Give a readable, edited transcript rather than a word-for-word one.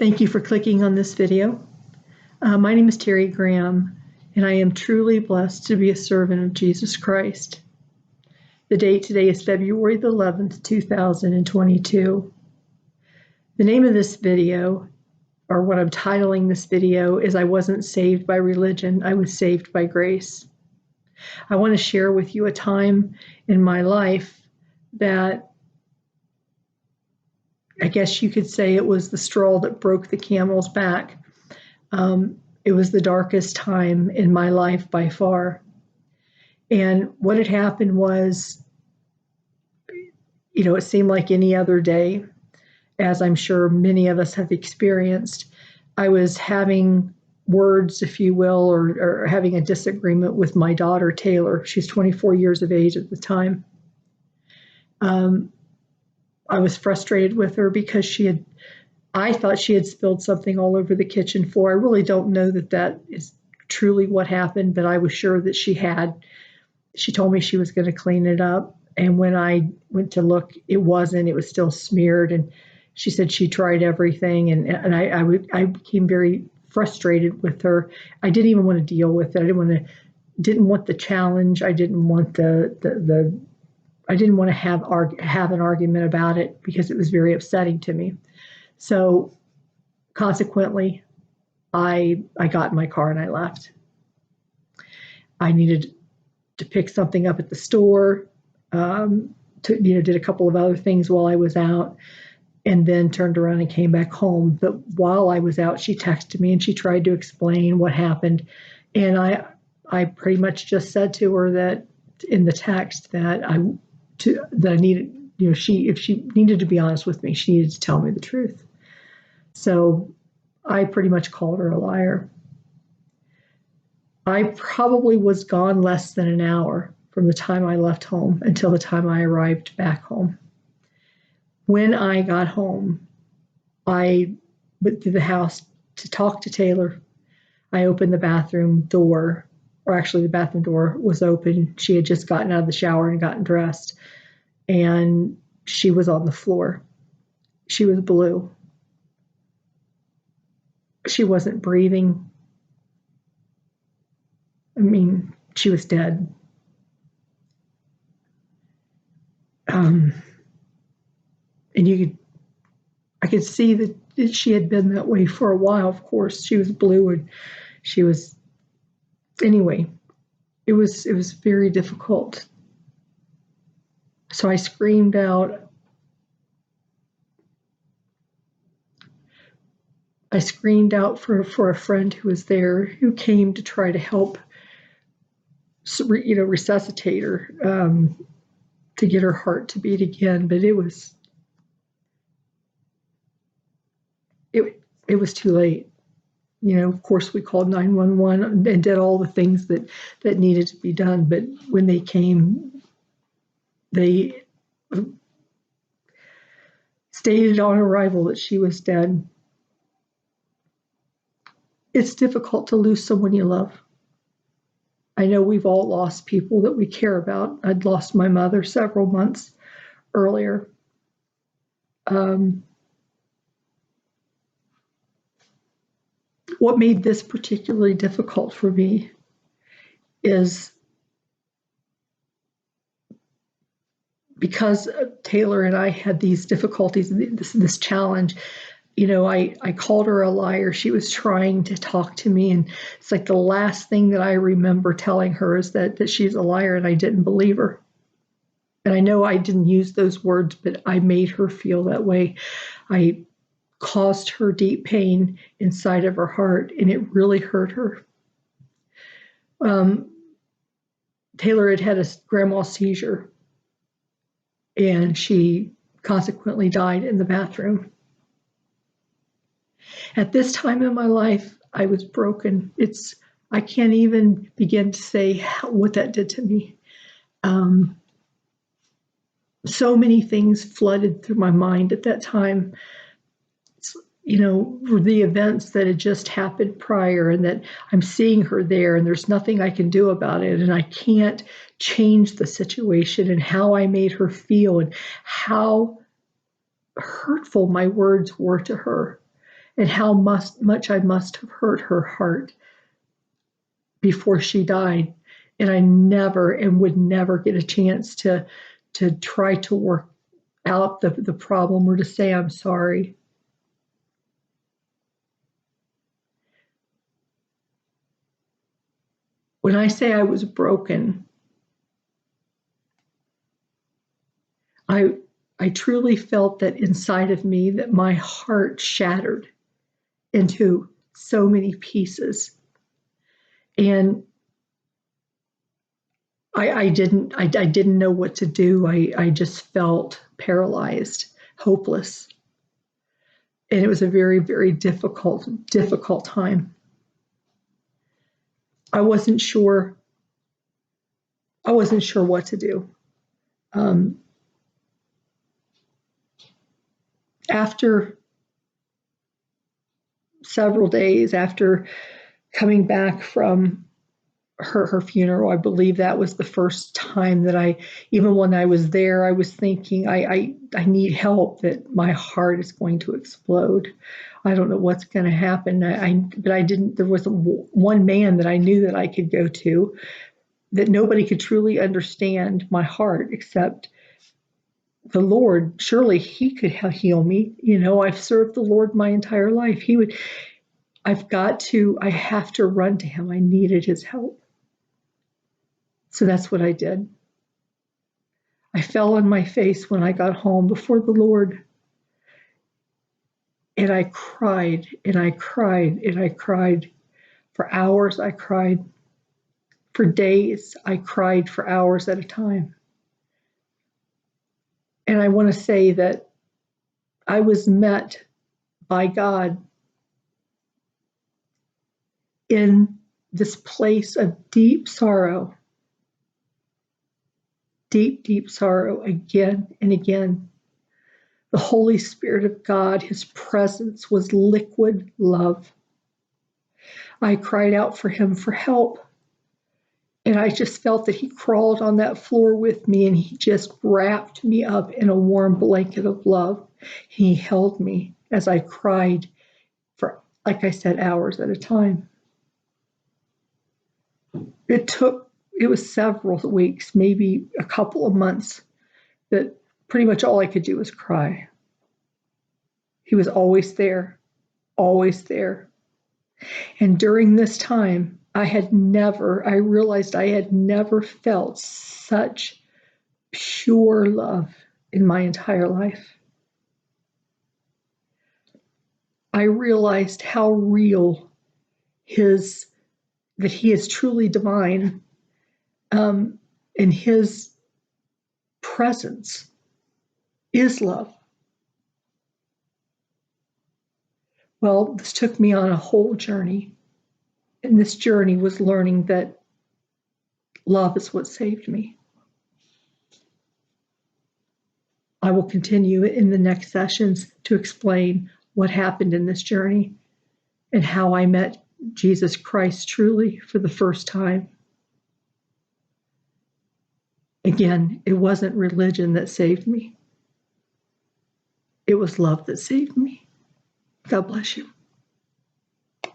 Thank you for clicking on this video. My name is Terry Graham, and I am truly blessed to be a servant of Jesus Christ. The date today is February the 11th, 2022. The name of this video, or what I'm titling this video, is I wasn't saved by religion, I was saved by grace. I want to share with you a time in my life that I guess you could say it was the straw that broke the camel's back. It was the darkest time in my life by far. And what had happened was, it seemed like any other day, as I'm sure many of us have experienced. I was having words, if you will, or having a disagreement with my daughter, Taylor. She's 24 years of age at the time. I was frustrated with her because I thought she had spilled something all over the kitchen floor. I really don't know that is truly what happened, but I was sure that she had. She told me she was going to clean it up. And when I went to look, it wasn't. It was still smeared. And she said she tried everything. And I became very frustrated with her. I didn't even want to deal with it. I didn't want the challenge. I didn't want I didn't want to have an argument about it because it was very upsetting to me. So consequently, I got in my car and I left. I needed to pick something up at the store, did a couple of other things while I was out, and then turned around and came back home. But while I was out, she texted me and she tried to explain what happened. And I pretty much just said to her that in the text that I needed, if she needed to be honest with me, she needed to tell me the truth. So I pretty much called her a liar. I probably was gone less than an hour from the time I left home until the time I arrived back home. When I got home, I went through the house to talk to Taylor. I opened the bathroom door, or actually the bathroom door was open. She had just gotten out of the shower and gotten dressed, and she was on the floor. She was blue. She wasn't breathing. I mean, she was dead. And I could see that she had been that way for a while. Of course, she was blue, and anyway, it was very difficult. So I screamed out. I screamed out for a friend who was there, who came to try to help, resuscitate her, to get her heart to beat again. But it was too late. Of course, we called 911 and did all the things that needed to be done. But when they came, they stated on arrival that she was dead. It's difficult to lose someone you love. I know we've all lost people that we care about. I'd lost my mother several months earlier. What made this particularly difficult for me is because Taylor and I had these difficulties, this challenge. I called her a liar. She was trying to talk to me, and it's like the last thing that I remember telling her is that she's a liar, and I didn't believe her. And I know I didn't use those words, but I made her feel that way. I caused her deep pain inside of her heart, and it really hurt her. Taylor had a grand mal seizure, and she consequently died in the bathroom. At this time in my life, I was broken. I can't even begin to say what that did to me. So many things flooded through my mind at that time. The events that had just happened prior, and that I'm seeing her there, and there's nothing I can do about it, and I can't change the situation, and how I made her feel, and how hurtful my words were to her. and how much I must have hurt her heart before she died. And I never and would never get a chance to try to work out the problem or to say I'm sorry. When I say I was broken, I truly felt that inside of me that my heart shattered into so many pieces. And I didn't know what to do. I just felt paralyzed, hopeless. And it was a very, very difficult time. I wasn't sure what to do. After several days after coming back from her funeral, I believe that was the first time that even when I was there, I was thinking, I need help, that my heart is going to explode. I don't know what's going to happen. But I didn't, there was one man that I knew that I could go to, that nobody could truly understand my heart except the Lord. Surely he could heal me. I've served the Lord my entire life. I have to run to him. I needed his help. So that's what I did. I fell on my face when I got home before the Lord. And I cried and I cried and I cried. For hours, I cried. For days, I cried for hours at a time. And I want to say that I was met by God in this place of deep sorrow, deep sorrow, again and again. The Holy Spirit of God, his presence was liquid love. I cried out for him for help. And I just felt that he crawled on that floor with me and he just wrapped me up in a warm blanket of love. He held me as I cried for, like I said, hours at a time. It was several weeks, maybe a couple of months, that pretty much all I could do was cry. He was always there, always there. And during this time, I realized I had never felt such pure love in my entire life. I realized how real that he is truly divine, and his presence is love. Well, this took me on a whole journey. And this journey was learning that love is what saved me. I will continue in the next sessions to explain what happened in this journey and how I met Jesus Christ truly for the first time. Again, it wasn't religion that saved me. It was love that saved me. God bless you.